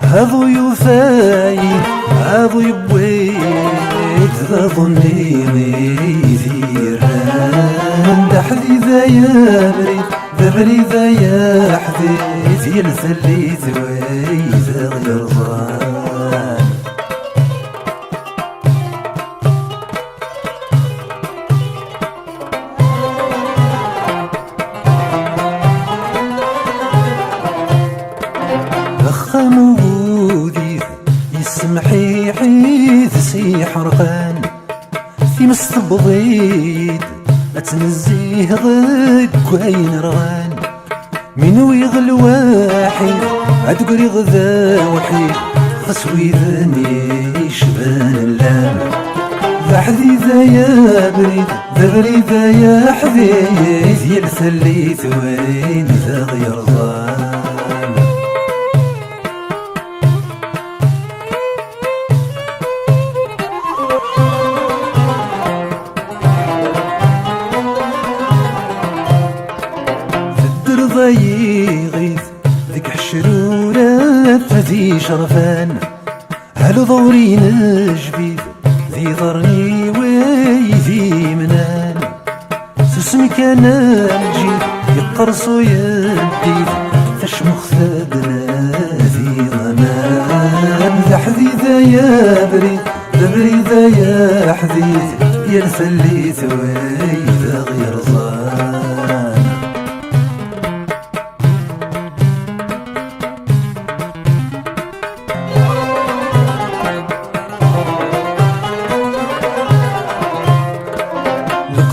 هذو يفايد هذو يبويد ذا ظني ميذيران ذا حديثة يا بريد ذا بريدة يا حديث يا الثليث ويذا غير ظان موجودي يسمحي حيث سي حرقان في مستبضيد اتنزيه ضق وين رغان منو يغل واحد عدقري غذا وحيد خسوي ذني شبان اللام ذا حديثة يا بريد ذا بريدة يا حديث يا الثليث وين ذا غير ظان يغيث ذيك حشرورة ذي شرفان هلو ضوري نجبيد ذي ضرني ويذي منان سسمي كان الجيد يقرصو يديد تشمخ ثدنا ذي ضمان ذا حديثة يا بريد ذا بريدة يا حديث يا الثليث ويذا غير ظان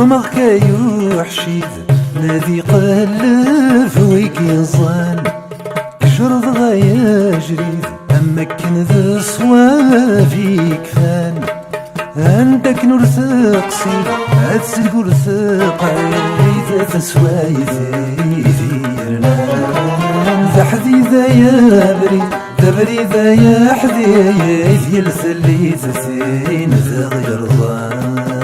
قمغ كايو حشيد نادي قلف ويكي الظان كشرض غايا جريد أما كن ذا صوافي كفان عندك نور ثقسي عدسك ورثقي إذا تسوى يثيرنا ذا حديثة يا بريد ذا بريدة يا حديث يلسلي تسين ذا غير ظان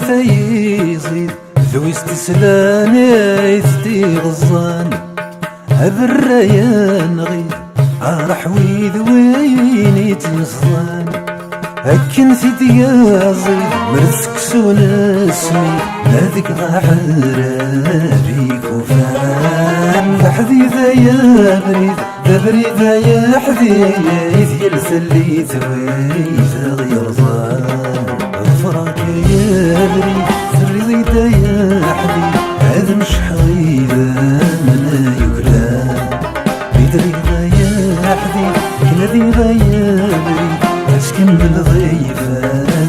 يزيد ذو استسلاني يثدي غزان الريان غيد راح ويد وين يتنصان هكن في ديازي مرسك سون اسمي هذيك راح رابيك وفان حديثة يا بريد ذا بريدة يا حديث يلسلي تويت غير ظان ظفرك يا بريد رضيت يا حبيب هذا مش حويدة من يكرام بدريدة يا حبيب كنبيبة يا بريد اسكن بالضيفة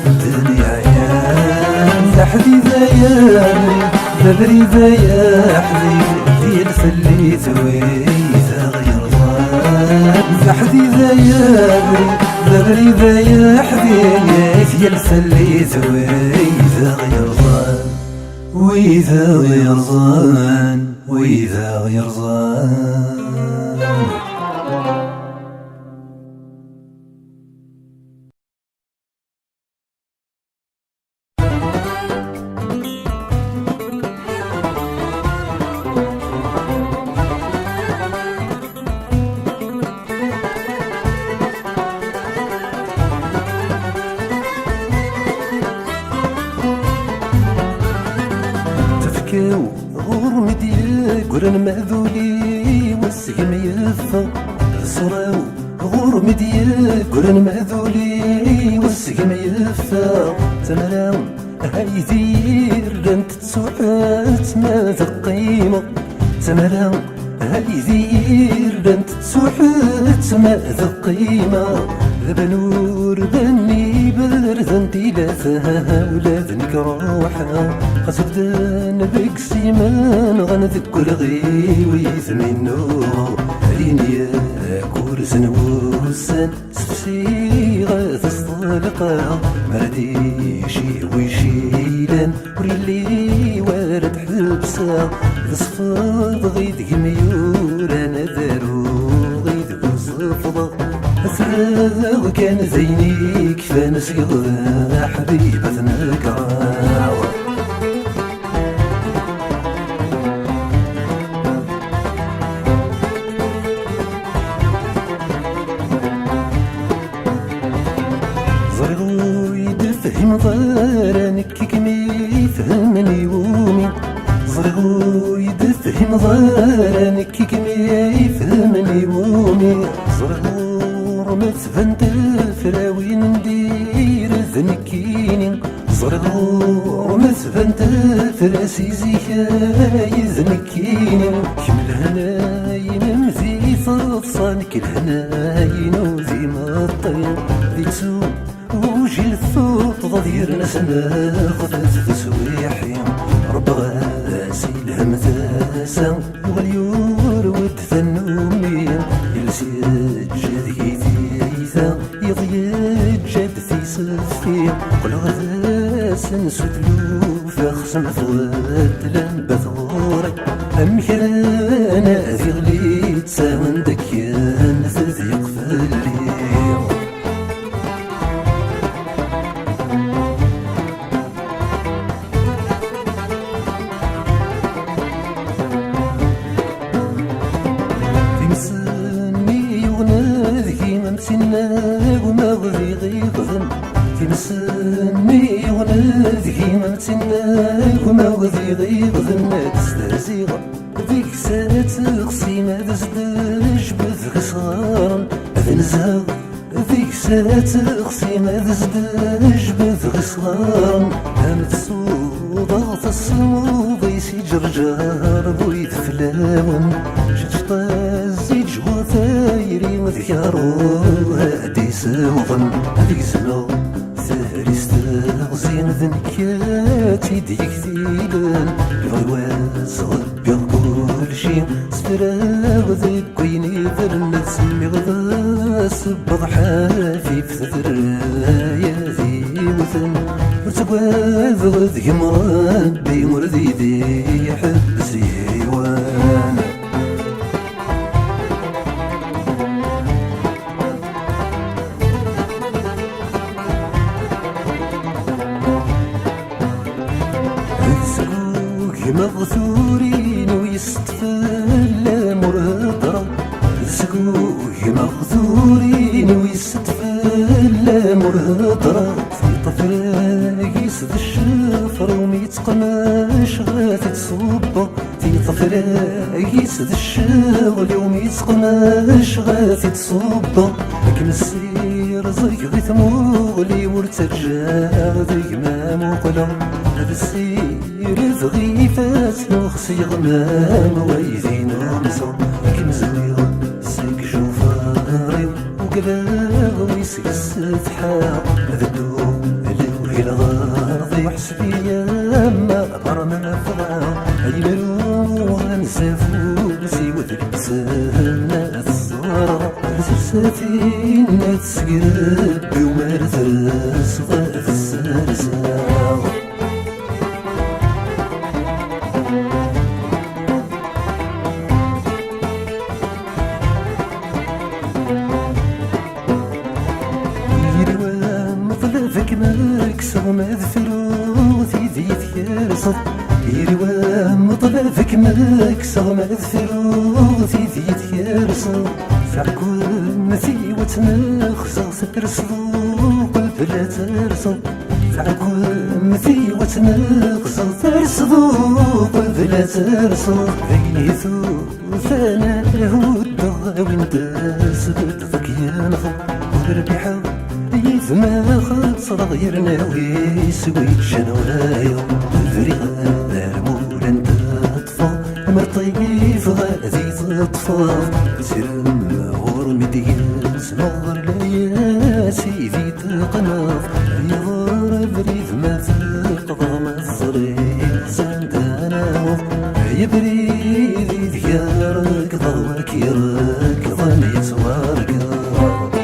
الدنيا عيان يا حبيبة يا بريد بريدة يا حبيب ديال سليت ويدا غير ظان يا حبيبة يا بريد بريدة يا حبيب ديال سليت ويدا غير ظان وإذا غير ظان وإذا غير ظان غور مديا قرن مأذولي والسقم يفا صراو غور مديا قرن مأذولي والسقم يفا تمراو هايذير انت تسوحات ما ذقيمة تمراو هايذير انت تسوحات ما ذقيمة بنور بني برد ثلاثة ولاد نكروحة خسفدان بك سيمان غنذكر غيويث منو عيني كورس نوسان سفسي غتصطلقا مردي شي ويشيلان وريلي وارد حبسا تصفض غيد ميوران دارو غيد وصفض أسرق كان زيني كفان سيغ حبيبتنا كراوة زرغو يدفهم ظارنك كمي فهمني يومي زرغو يدفهم ظارنك كمي فهمني يومي زرغو ما تفنت فراوين ندير ذنكيني زرغو ما تفنت فراسي زيكاي ذنكيني كمل هناي نمزي صفصان كل هناي نوزي مطير ديتو وجي الثوط ضدير ناس ناخذ تسويحي رب غاسي الهمزاسة واليور ودثنومي يلسي يضيج جدثي صفي قل غدا سنسدلو فخصم ثوات لنبا ثوري أمكرانا ذي غليت ساون دكيان تذيق فاللي تمسني ونادي ما تناك وما وذي غيب ظنك استهزيغ ذيك سنة تغسي ما تزدج بذك صغارا أذن زاغ ذيك سنة تغسي ما تزدج بذك صغارا هامت صوضة تصمود يسي جرجار بويد فلاون شتطازي جوا ثايري وذكارو هادي سوغن هاديك سنو ثاري ستغ زين ذنكاتي ديك ثيلان الغواز غبي كل شي سفراغ ذي كويني ذرن سمي غذا سبض حافي في ثرايا ذي وثن وتقواذ غذي مربي مرذي ذي يحب زيوان مغثورين ويستفل مرهضرة سقوه مغثورين ويستفل مرهضرة في طفل يسد الشفر وميتقماش غاثي تصبه في طفل يسد الشغل وميتقماش غاثي تصبه لكن السير زيك غيث مغلي ورترجع ذي ما مقلم السير ضغيفات نخسي غمام ويذين ومزو كم زويغ سيك شوفاري وقلاغ ويسك السفحة ذدو لوهي الغارض يحسب ياما برنا فضع يمرو غنسافو زيوذ البسانة الزهرة سرساتين تسقرب ومرثرس غاث السرساغ ذاك مكسر مذفرو ذي ثيرصد يروى مطلفك مكسر مذفرو ذي ثيرصد فعكون ثيوة نخسر ترصدو بلا ترصد فعكون ثيوة نخسر ترصدو بلا ترصد ذيثو ثانا هو وين تسبت ذاك ينخو وربيحو يثما خاصر غير ناوي سويت شنوايا الفريغة دارمول انت طفا مرطيف غادي تطفى سيرم غور مدين سنغر لياسي في تقناف يغار بريد ما تقضى ما الصريح سندانا يبريد ديارك ضوك يرك ظنيت وارقا